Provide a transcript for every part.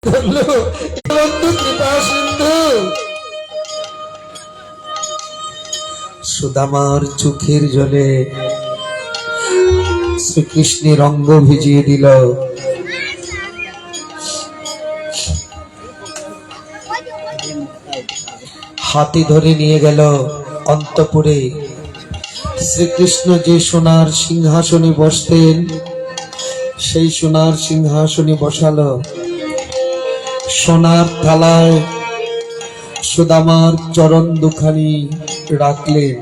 বন্ধু কৃপা সিন্ধু। সুদামার চোখের জলে শ্রীকৃষ্ণের অঙ্গ ভিজিয়ে দিল। হাতে ধরে নিয়ে গেল অন্তঃপুরে। শ্রীকৃষ্ণ যে সোনার সিংহাসনে বসতেন সেই সোনার সিংহাসনে বসালো। সোনার থালায় সুদামার চরণ দুখানি রাখলেন।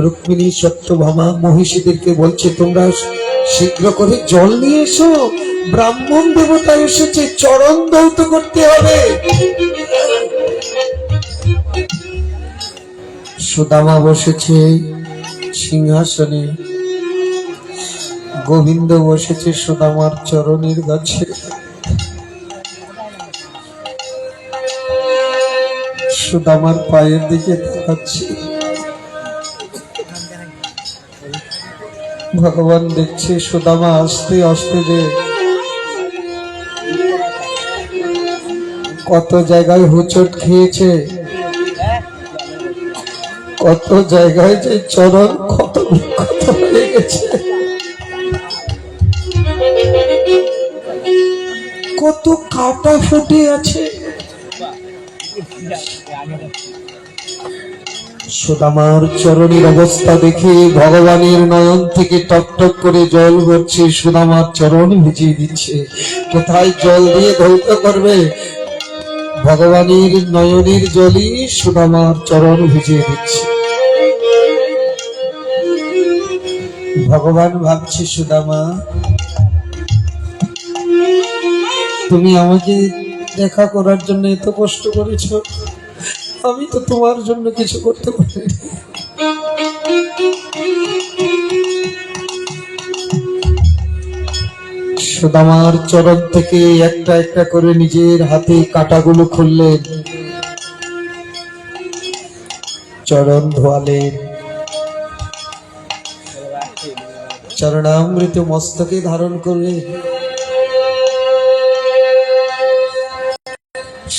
রুক্মিণী সত্যভামা মহিষীদেরকে বলছে, তোমরা শীঘ্র করে জল নিয়ে এসো, ব্রাহ্মণ দেবতা এসেছে, চরণ ধৌত করতে হবে। সুদামা বসেছে সিংহাসনে, গোবিন্দ বসেছে সুদামার চরণের কাছে। সুদামার পায়ের দিকে তাকাচ্ছে। ভগবান দেখছে সুদামা আস্তে আস্তে যে কত জায়গায় হোঁচট খেয়েছে, কত জায়গায় যে চরণ ক্ষত বিক্ষত হয়ে গেছে, কত কাটা ফুটে আছে। সুদামার চরণের অবস্থা দেখে ভগবানের নয়ন থেকে টকটক করে জল পড়ছে, সুদামার চরণ ভিজিয়ে দিচ্ছে। কোথায় জল দিয়ে ধৌত করবে? ভগবানের নয়নের জলই সুদামার চরণ ভিজিয়ে দিচ্ছে। ভগবান ভাবছে, সুদামা তুমি আমাকে দেখা করার জন্য এত কষ্ট করেছ, আমি তো তোমার জন্য কিছু করতে পারি। সুদামার চরণ থেকে একটা একটা করে নিজের হাতে কাঁটাগুলো খুললেন, চরণ ধোয়ালেন, চরণামৃত মস্তকে ধারণ করলেন।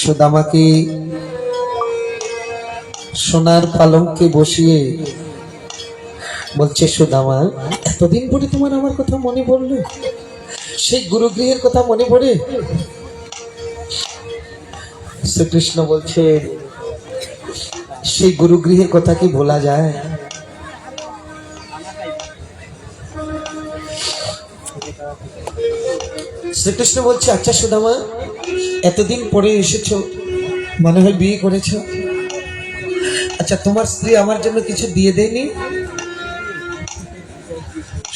সুদামাকে সোনার পালঙ্কে বসিয়ে বলছে, সুদামা এতদিন পরে তোমার আমার কথা মনে পড়লো, সেই গুরুগৃহের কথা মনে পড়ে? শ্রীকৃষ্ণ বলছে, সেই গুরুগৃহের কথা কি ভোলা যায়? শ্রীকৃষ্ণ বলছে, আচ্ছা সুদামা এতদিন পরে এসেছো, মনে হয় বিয়ে করেছো, আচ্ছা তোমার স্ত্রী আমার জন্য কিছু দিয়ে দেয়নি?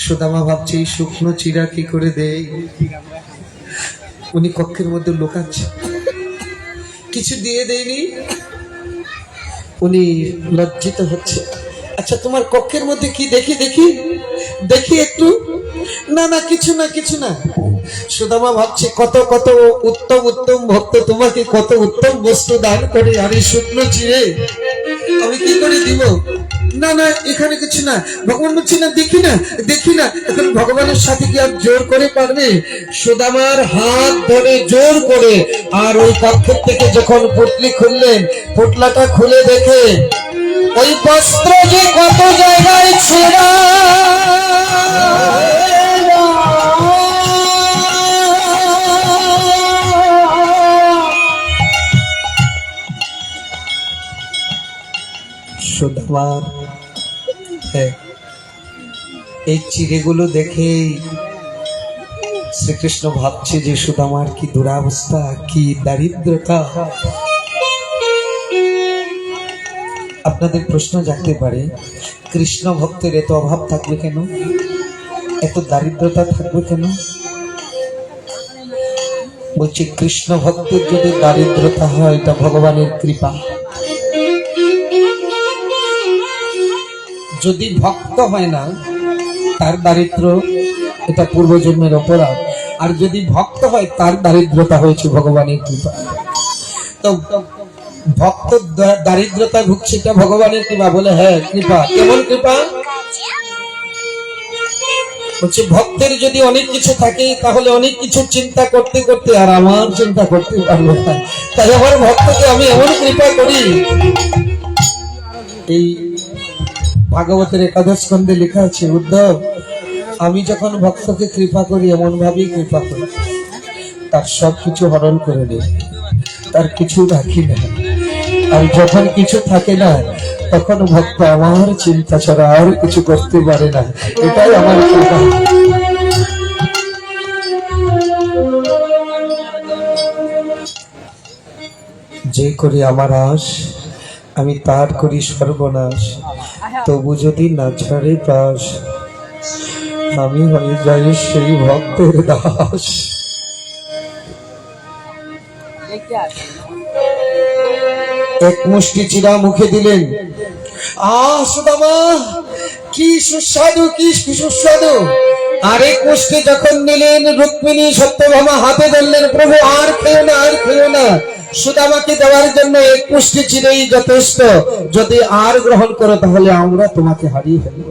সুদামা ভাবছে, এই শুকনো চিরা কি করে দেয়? উনি কক্ষের মধ্যে লুকাচ্ছে, কিছু দিয়ে দেয়নি, উনি লজ্জিত হচ্ছে। আচ্ছা তোমার কক্ষের মধ্যে কি দেখি দেখি দেখি একটু। না না কিছু না কিছু না। সুদামা ভাবছে, কত কত উত্তম উত্তম ভক্ত তোমাকে কত উত্তম বস্তু দান করে, আর এই শুকনো চিড়ে আমি কি করে দিব? না না এখানে কিছু না। ভগবান বলছে, না দেখি না দেখি না। এখন ভগবানের সাথে কি আর জোর করে পারবে? সুদামার হাত ধরে জোর করে আর ওই কক্ষের থেকে যখন পুটলি খুললেন, পুটলাটা খুলে দেখে ওই বস্ত্র যে কত জায়গায় ছেঁড়া। সুদামার এই চিড়েগুলো দেখে শ্রীকৃষ্ণ ভাবছে যে সুদামার কি দুরাবস্থা, কি দারিদ্রতা। আপনাদের প্রশ্ন জাগতে পারে, কৃষ্ণ ভক্তের এত অভাব থাকবে কেন, এত দারিদ্রতা থাকবে কেন? বলছি, কৃষ্ণ ভক্তের যদি দারিদ্রতা হয় এটা ভগবানের কৃপা। যদি ভক্ত হয় না তার দারিদ্র, এটা পূর্বজন্মের অপরাধ। আর যদি ভক্ত হয় তার দারিদ্রতা হয়েছে ভগবানের কৃপা। তো ভক্ত দারিদ্রতা ভুগছে, এটা ভগবানের কৃপা। বলে হ্যাঁ কৃপা। কেমন কৃপা? বলছে ভক্তের যদি অনেক কিছু থাকে তাহলে অনেক কিছু চিন্তা করতে করতে আর আমার চিন্তা করতে পারবো না, তাই আমার ভক্তকে আমি এমন কৃপা করি। এই ভাগবতের একাদশ স্কন্ধে লেখা আছে, উদ্ধব আমি যখন ভক্তকে কৃপা করি এমন ভাবেই কৃপা করি, তার সবকিছু হরণ করে নেই, তার কিছু রাখি না। আর যখন কিছু থাকে না তখন ভক্ত আমার চিন্তা ছাড়া আর কিছু করতে পারে না, এটাই আমার কৃপা। যে করি আমার আশ আমি তার করি সর্বনাশ, তবু যদি না ছাড়ে পাশ আমি হয়ে যাই সেই ভক্তের দাস। এক মুষ্টি চিরা মুখে দিলেন, সুদামা কি সুস্বাদু, কি সুস্বাদু। আরেক মুষ্টি যখন নিলেন রুক্মিণী সত্যভামা হাতে ধরলেন, প্রভু আর খেও না, আর খেও না। সুদামাকে দেওয়ার জন্য এক মুষ্টি চিরেই যথেষ্ট, যদি আর গ্রহণ করো তাহলে আমরা তোমাকে হারিয়ে ফেলব।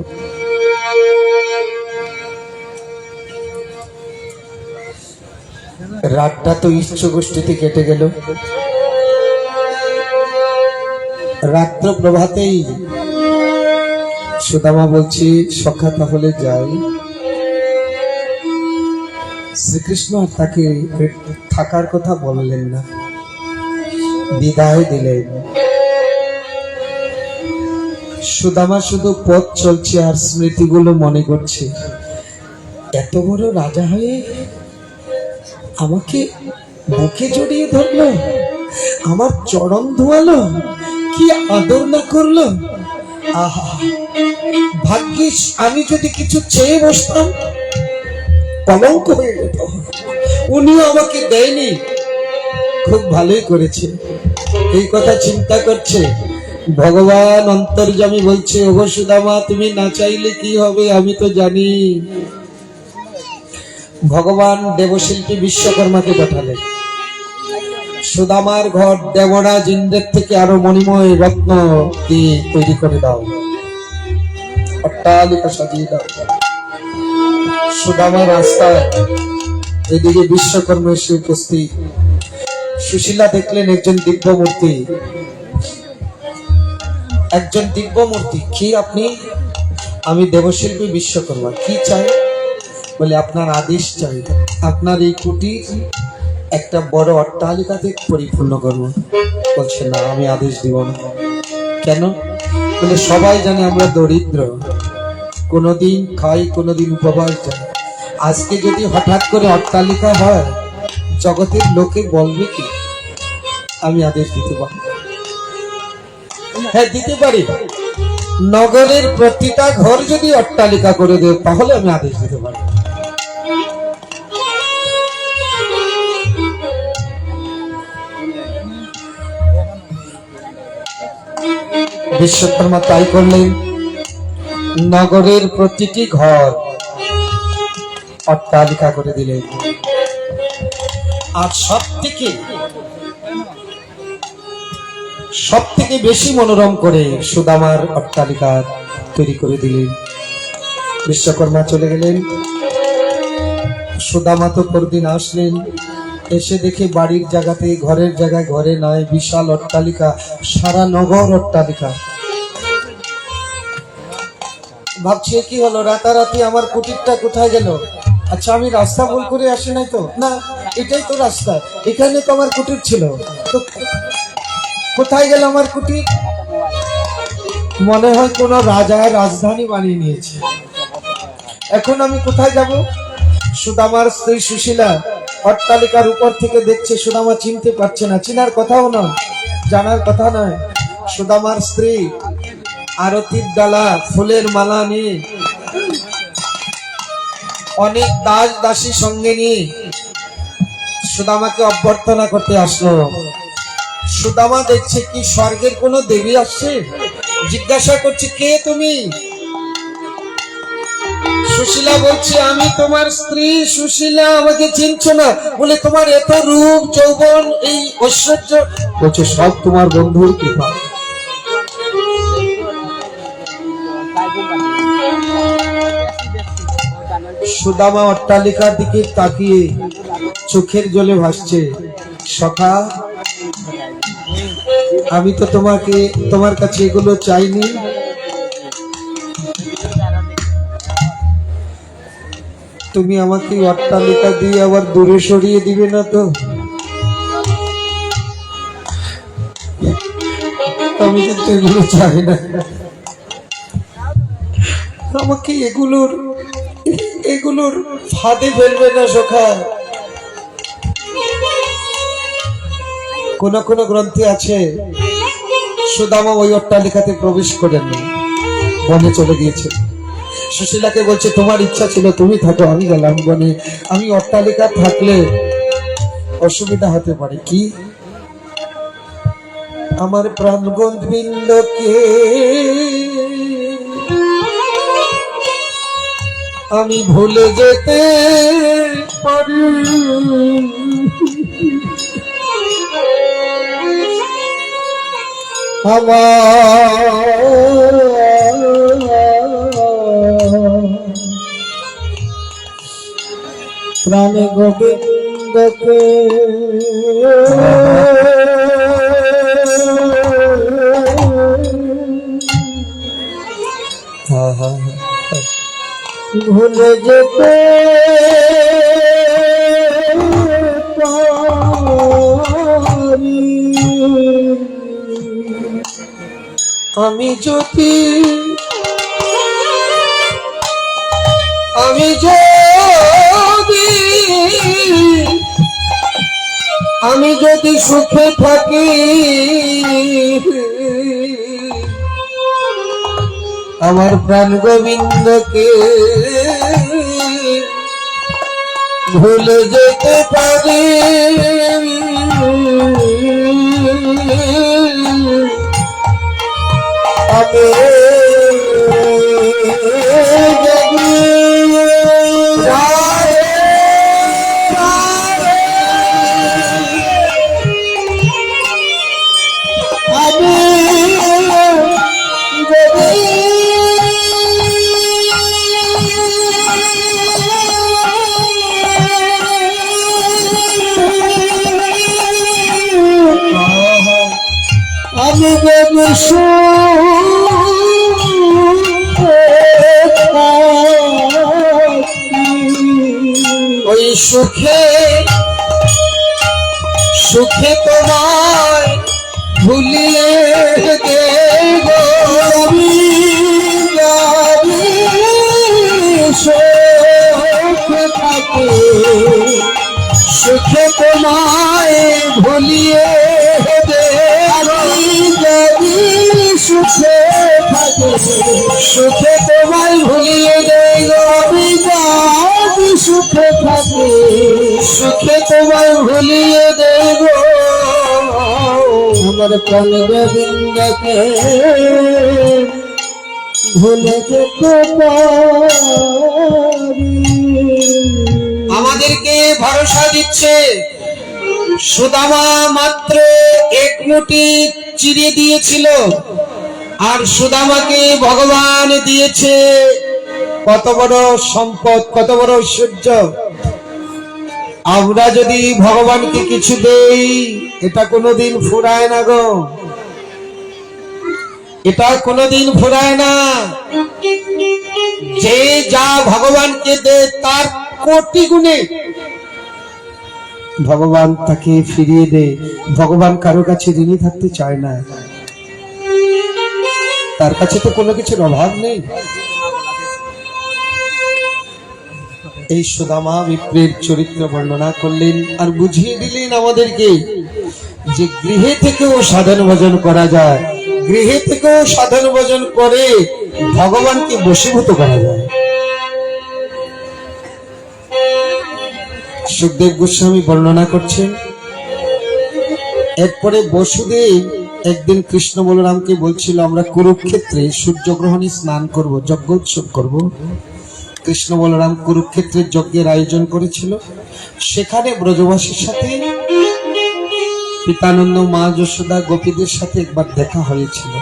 রাতটা তো ইচ্ছ গোষ্ঠীতে কেটে গেল। রাত্র প্রভাতেই সুদামা বলছি সখা তাহলে যাই। শ্রীকৃষ্ণ তাকে থাকার কথা বললেন না, বিদায় দিলেন। সুদামা শুধু পথ চলছে আর স্মৃতিগুলো মনে করছে, এত বড় রাজা হয়ে আমাকে বুকে জড়িয়ে ধরলো, আমার চরণ ধোয়ালো, কি আদর না করলো। আহা, ভাগ্যিস আমি যদি কিছু চেয়ে বসতাম কলঙ্ক হয়ে যেত। উনিও আমাকে দেয়নি, খুব ভালোই করেছে। এই কথা চিন্তা করছে ভগবান অন্তর্যামী বলছে, ওগো সুদামা তুমি না চাইলে কি হবে আমি তো জানি। ভগবান দেবশিল্পী বিশ্বকর্মাকে পাঠালেন, সুদামার ঘর দেবরাজ ইন্দ্রের থেকে আরো মণিময় রত্ন দিয়ে তৈরি করে দাও, অট্টালিকা সাজিয়ে দাও। সুদামার রাস্তায় এদিকে বিশ্বকর্মা এসে উপস্থিত। সুশীলা দেখলেন একজন দিব্য মূর্তি, একজন দিব্য মূর্তি। কি আপনি? আমি দেবশিল্পী বিশ্বকর্মা। কি চাই? বলে আপনার আদেশ চাই, আপনার এই কুটির একটা বড় অট্টালিকাতে পরিপূর্ণ করবো। বলছে না, আমি আদেশ দিব না। কেন? বলে সবাই জানে আমরা দরিদ্র, কোনোদিন খাই কোনোদিন উপবাস যাই। আজকে যদি হঠাৎ করে অট্টালিকা হয় জগতের লোকে বলবে কি? আমি আদেশ দিতে পারি। হ্যাঁ দিতে পারি, নগরের প্রতিটা ঘর যদি অট্টালিকা করে দেয় তাহলে আমি আদেশ দিতে পারি। বিশ্বকর্মা তাই করলেন, নগরের প্রতিটি ঘর অট্টালিকা করে দিলেন। আর সব থেকে বেশি মনোরম করে সুদামার অট্টালিকা তৈরি করে দিলেন। বিশ্বকর্মা চলে গেলেন। সুদামা তো পরদিন আসলেন, এসে দেখে বাড়ির জায়গাতে ঘরের জায়গায় ঘরে নয়, বিশাল অট্টালিকা, সারা নগর অট্টালিকা। ভাবছি কি হলো, রাতারাতি আমার কুটিরটা কোথায় গেল? আচ্ছা আমি রাস্তা ভুল করে আসি নাই তো? না, এটাই তো রাস্তা, এখানে তো আমার কুটির ছিল। তো কোথায় গেল আমার কুটির? মনে হয় কোন রাজা রাজধানী বানিয়ে নিয়েছে। এখন আমি কোথায় যাব? সুদামার স্ত্রী সুশীলা অট্টালিকার উপর থেকে দেখছে, সুদামা চিনতে পারছে না, চিনার কথাও নয়, জানার কথা নয়। সুদামার স্ত্রী আরতির ডালা ফুলের মালা নিয়ে, অনেক দাস দাসী সঙ্গে নিয়ে সুদামাকে অভ্যর্থনা করতে আসলো। সুদামা দেখছে কি স্বর্গের কোন দেবী আসছে, জিজ্ঞাসা করছে কে তুমি? সুশীলা বলছে আমি তোমার স্ত্রী সুশীলা, আমাকে চিনছো না? বলে তোমার এত রূপ যৌবন, এই ঐশ্বর্য? বলছে সব তোমার বন্ধুর কৃপা। সুদামা অট্টালিকার দিকে তাকিয়ে চোখের জলে ভাসছে, সখা আমি তো তোমার কাছে এগুলো চাইনি, তুমি আমাকে অট্টালিকা দিয়ে আবার দূরে সরিয়ে দিবে না তো? আমি কিন্তু এগুলো চাই না, আমাকে এগুলোর ফাঁদে ফেলবে না সখা। কোন কোন গ্রন্থে আছে সুদামা ওই অট্টালিকাতে প্রবেশ করেননি, বনে চলে গিয়েছে। সুশীলাকে বলছে তোমার ইচ্ছা ছিল তুমি থাকো, আমি গেলাম বনে, আমি অট্টালিকা থাকলে অসুবিধা হতে পারে। কি আমার প্রাণগোবিন্দকে আমি ভুলে যেতে পারি, আমার প্রাণ গোবিন্দকে ভুলে যেতে পারি, আমি যদি সুখে থাকি, আমার প্রাণ গোবিন্দকে ভুলে যেতে পারি, আমি ওই সুখে সুখে তোমায় ভুলিয়ে দেব, সুখে থাকে, সুখে তোমায় ভুলিয়ে দেব, সুখে থাকে, সুখে তোমায় ভুলিয়ে দেব, সুখে থাকে, সুখে তোমায় ভুলিয়ে দেব, আমার প্রাণ গোবিন্দকে ভুলে যেতে পারি। আমাদেরকে ভরসা দিচ্ছে সুদামা মাত্র এক মুঠি চিড়ে দিয়েছিল, আর সুদামাকে ভগবান দিয়েছে কত বড় সম্পদ, কত বড় ঐশ্বর্য। আমরা যদি ভগবানকে কিছু দেই এটা কোনোদিন ফুরায় না গো, এটা কোনোদিন ফুরায় না। যে যা ভগবানকে দেয় তার কোটি গুণে ভগবান তাকে ফিরিয়ে দেয়। ভগবান কারো কাছে ঋণী থাকতে চায় না, তার কাছে তো কোনো কিছুর অভাব নেই। এই সুদামা বিপ্রের চরিত্র বর্ণনা করলেন আর বুঝিয়ে দিলেন আমাদেরকে যে গৃহে থেকেও সাধন ভজন করা যায়, গৃহে থেকেও সাধন ভজন করে ভগবানকে বশীভূত করা যায়। সুখদেব গোস্বামী বর্ণনা করছেন, এরপরে বসুদেব একদিন কৃষ্ণ বলরামকে বলছিল আমরা কুরুক্ষেত্রে সূর্যগ্রহণে স্নান করব, যজ্ঞ উৎসব করব। কৃষ্ণ বলরাম কুরুক্ষেত্রের যজ্ঞের আয়োজন করেছিল, সেখানে ব্রজবাসীর সাথে পিতানন্দ, মা যশোদা, গোপীদের সাথে একবার দেখা হয়েছিল।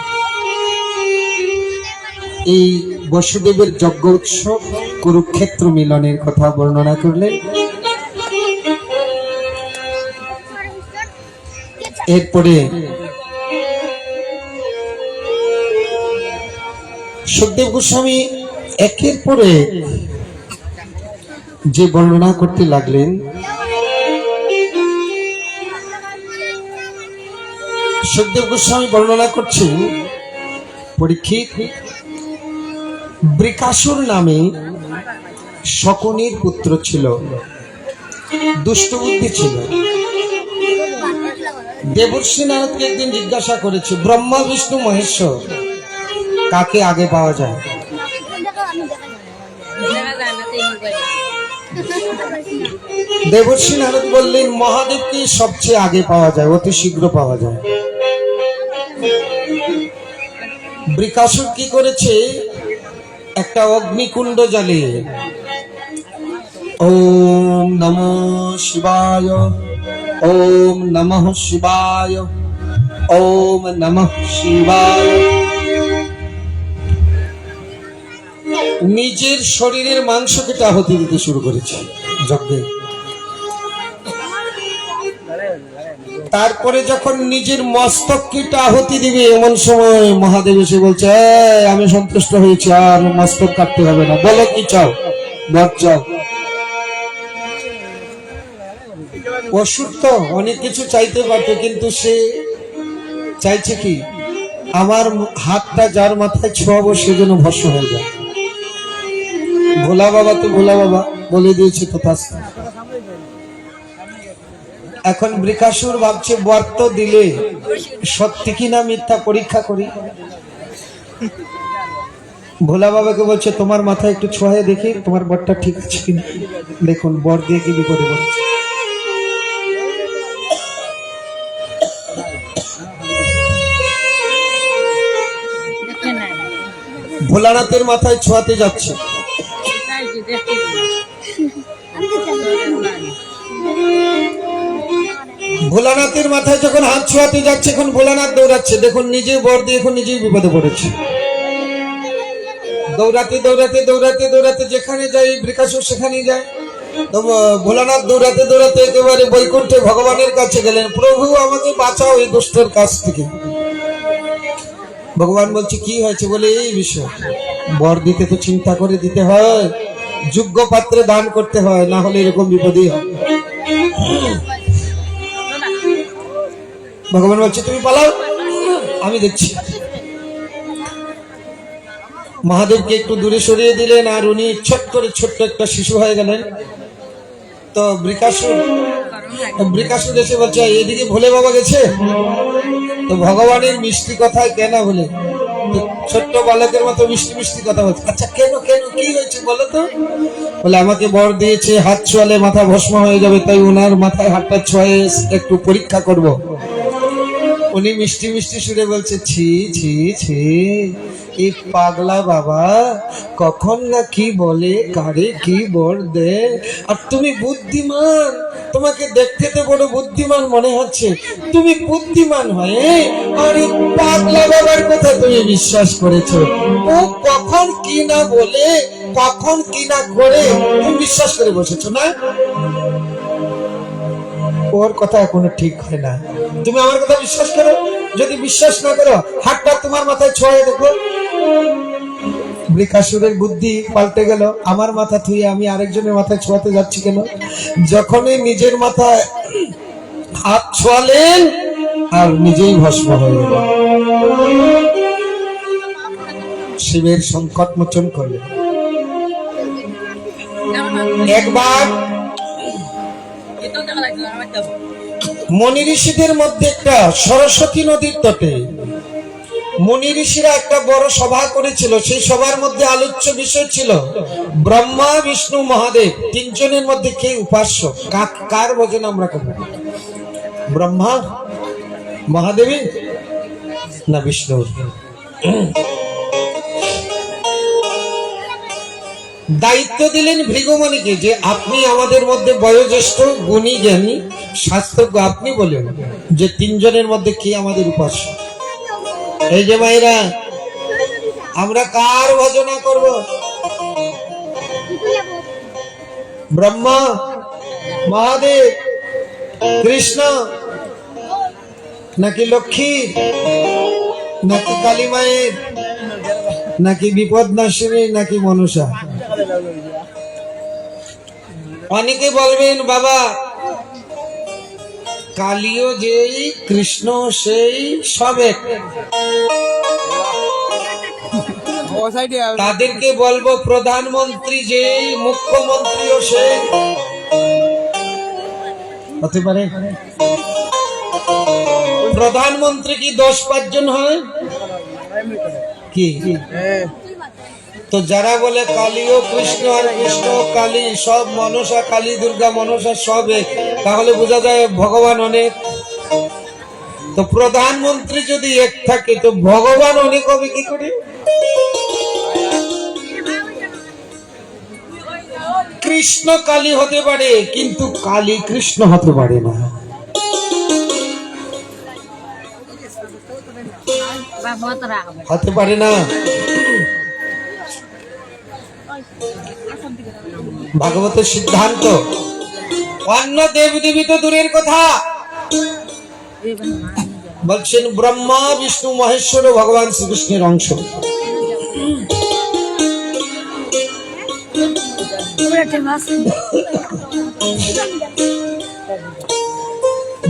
এই বসুদেবের যজ্ঞ উৎসব কুরুক্ষেত্র মিলনের কথা বর্ণনা করলেন। এরপরে সুখদেব গোস্বামী একের পরে যে বর্ণনা করতে লাগলেন, সুখদেব গোস্বামী বর্ণনা করছেন, পরীক্ষিত বৃকাসুর নামে শকুনির পুত্র ছিল, দুষ্ট বুদ্ধি ছিল। দেবর্ষি নারদকে একদিন জিজ্ঞাসা করেছে, ব্রহ্মা বিষ্ণু মহেশ্বর কাকে আগে পাওয়া যায়? দেবর্ষি নারদ বললেন, মহাদেবকে সবচেয়ে আগে পাওয়া যায়, অতি শীঘ্র পাওয়া যায়। বৃকাসুর কি করেছে, একটা অগ্নিকুণ্ড জ্বালিয়ে ওম নমঃ শিবায়, ওম নমঃ শিবায়, ওম নমঃ শিবায় নিজের শরীরের মাংস কেটে আহুতি দিতে শুরু করেছে যজ্ঞে। তারপরে যখন নিজের মস্তক কেটে আহুতি দিবে, এমন সময় মহাদেব এসে বলছে, আমি সন্তুষ্ট হয়েছি, আর মস্তক কাটতে হবে না, বলো কি চাও? বর চাও। অসুর তো অনেক কিছু চাইতে পারতো, কিন্তু সে চাইছে কি, আমার হাতটা যার মাথায় ছোঁয়াবো সে যেন ভস্ম হয়ে যায়। ভোলা বাবা তো ভোলা বাবা বলে দিয়েছে তথাস্তু। এখন বৃকাসুর ভাবছে, বর্ত দিলে সত্যি কিনা মিথ্যা পরীক্ষা করি। ভোলা বাবাকে বলছে, তোমার মাথায় একটু ছোঁয়া দেখি, তোমার বরটা ঠিক আছে কিনা। দেখুন বর দিয়ে কি বিপদে পড়েছে। ভোলানাথের মাথায় ছোঁয়াতে যাচ্ছে, ভোলানাথের মাথায় যখন হাত ছোঁয়াতে যাচ্ছে, এখন ভোলানাথ দৌড়াচ্ছে। দেখুন নিজে বর দিয়ে এখন নিজেই বিপদে পড়েছে। দৌড়াতে দৌড়াতে দৌড়াতে দৌড়াতে যেখানে যায় বৃকাসুর সেখানেই যায়। তো ভোলানাথ দৌড়াতে দৌড়াতে একেবারে বৈকুণ্ঠে ভগবানের কাছে গেলেন, প্রভু আমাকে বাঁচাও এই দুষ্টের কাছ থেকে। ভগবান বলছে, কি হয়েছে? বলে এই বিষয়, বর দিতে তো চিন্তা করে দিতে হয়, যোগ্য পাত্রে দান করতে হয়, না হলে এরকম বিপদই হয়। ভগবান বলছে, তুমি পালাও, আমি দেখছি। মহাদেবকে একটু দূরে সরিয়ে দিলেন, আর উনি ছোট্ট করে ছোট্ট একটা শিশু হয়ে গেলেন। তো বৃকাসুর এসে বলছে, এদিকে ভোলে বাবা গেছে। তো ভগবানের মিষ্টি কথায় কেন বলে, ছোট্ট বালকের মতো মিষ্টি মিষ্টি কথা বলছে। আচ্ছা কেন কেন কি হয়েছে বলো তো? বলে, আমাকে বর দিয়েছে হাত ছোঁয়ালে মাথা ভস্ম হয়ে যাবে, তাই ওনার মাথায় হাতটা ছোঁয়ে একটু পরীক্ষা করব। উনি মিষ্টি মিষ্টি সুরে বলছে, ছি ছি ছি, এই পাগলা বাবা কখন না কি বলে, কারে কি বর দে, আর তুমি বুদ্ধিমান, তোমাকে দেখতে তো বড় বুদ্ধিমান মনে হচ্ছে, তুমি বুদ্ধিমান হয়ে আর এই পাগলা বাবার কথা তুমি বিশ্বাস করেছো। ও কখন কি না বলে, কখন কি না করে তুমি বিশ্বাস করে বসেছো না? ওর কথা এখনো ঠিক হয় না, তুমি আমার কথা বিশ্বাস করো। যদি বিশ্বাস না করো, হাতটা তোমার মাথায় ছোঁয়ে দেখো। বৃকাসুরের বুদ্ধি পাল্টে গেল, আমার মাথা থুয়ে আমি আরেকজনের মাথায় ছোঁয়াতে যাচ্ছি কেন? যখনই নিজের মাথায় হাত ছোঁয়ালেন, আর নিজেই ভস্ম হয়ে গেল। শিবের সংকট মোচন করলেন। একবার মনি ঋষিদের মধ্যে একটা সরস্বতী নদীর তটে মনি ঋষিরা একটা বড় সভা করেছিল। সেই সভার মধ্যে আলোচ্য বিষয় ছিল ব্রহ্মা বিষ্ণু মহাদেব তিনজনের মধ্যে কে উপাস্য, কার ভজন আমরা করব, ব্রহ্মা মহাদেবী না বিষ্ণু? দায়িত্ব দিলেন ভৃগুমণিকে যে আপনি আমাদের মধ্যে বয়োজ্যেষ্ঠ, গুণী, জ্ঞানী, শাস্ত্রজ্ঞ, আপনি বলেন যে তিনজনের মধ্যে কে আমাদের উপাস্য। এই যে মায়েরা, আমরা কার ভজনা করব? ব্রহ্মা, মহাদেব, কৃষ্ণ, নাকি লক্ষ্মী, নাকি কালী মায়ের, নাকি বিপদ নাশিনী, নাকি মনসা? অনেকে বলবেন বাবা কালীও যেই কৃষ্ণ সেই সব এক। তাদেরকে বলবো প্রধানমন্ত্রী যেই মুখ্যমন্ত্রীও সেই হতে পারে। প্রধানমন্ত্রী কি 10-5 জন হয় কি? তো যারা বলে কালীও কৃষ্ণ আর কৃষ্ণ কালী সব, মনসা কালী, দুর্গা মনসা সব এক, তাহলে বোঝা যায় ভগবান অনেক। তো প্রধানমন্ত্রী যদি এক থাকে তো ভগবান অনেক হবে কি করে? কৃষ্ণ কালী হতে পারে কিন্তু কালী কৃষ্ণ হতে পারে না। হতে পারে না। ভাগবতের সিদ্ধান্ত। অন্য দেব দেবী তো দূরের কথা, বলছেন ব্রহ্মা বিষ্ণু মহেশ্বর ভগবান শ্রীকৃষ্ণের অংশ।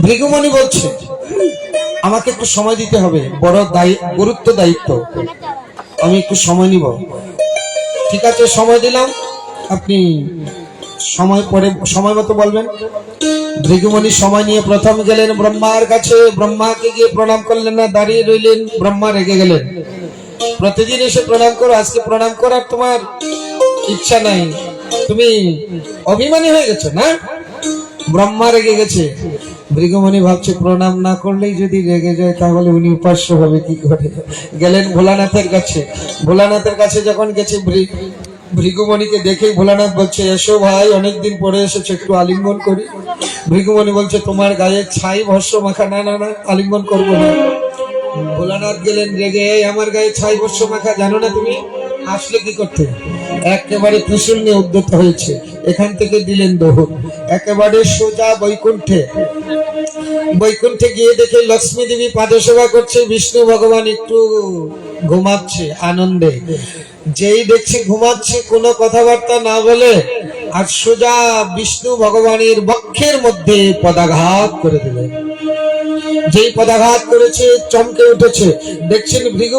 ভৃগুমণি বলছে আমাকে একটু সময় দিতে হবে, বড় গুরুত্ব দায়িত্ব, আমি একটু সময় নিব। ঠিক আছে, সময় দিলাম, আপনি সময় পরে সময় মতো বলবেন। ভৃগুমণি সময় নিয়ে প্রথম গেলেন ব্রহ্মার কাছে। ব্রহ্মাকে গিয়ে প্রণাম করলেন না, দাঁড়িয়ে রইলেন। ব্রহ্মা রেগে গেলেন। প্রতিদিন এসে প্রণাম করো, আজকে প্রণাম করার তোমার ইচ্ছা নাই, তুমি অভিমানী হয়ে গেছো না? ব্রহ্মা রেগে গেছে। ভৃগুমণি ভাবছে প্রণাম না করলেই যদি রেগে যায় তাহলে উনি উপাস্য হবে কি করে। গেলেন ভোলানাথের কাছে। ভোলানাথের কাছে যখন গেছে ভৃগুমণিকে দেখেই ভোলানাথ বলছে এসো ভাই, অনেকদিন পরে এসেছো, একটু আলিঙ্গন করি। ভৃগুমণি বলছে তোমার গায়ে ছাই ভস্য মাখা। না না না, আলিঙ্গন করবো না। ভোলানাথ গেলেন রেগে, আমার গায়ে ছাই ভস্য মাখা, জানো না তুমি? আসলে কি করতে? একেবারে ত্রিশূল নিয়ে উদ্যত হয়েছে, এখান থেকে দিলেন দৌড় একেবারে সোজা বৈকুণ্ঠে। বৈকুণ্ঠে গিয়ে দেখে লক্ষ্মী দেবী পাদসেবা করছে, বিষ্ণু ভগবান একটু ঘুমাচ্ছে আনন্দে। যেই দেখছে ঘুমাচ্ছে, কোনো কথাবার্তা না বলে আর সোজা বিষ্ণু ভগবানের বক্ষের মধ্যে পদাঘাত করে দিলেন। যেই পদাঘাত করেছে চমকে উঠেছে, দেখছেন ভৃগু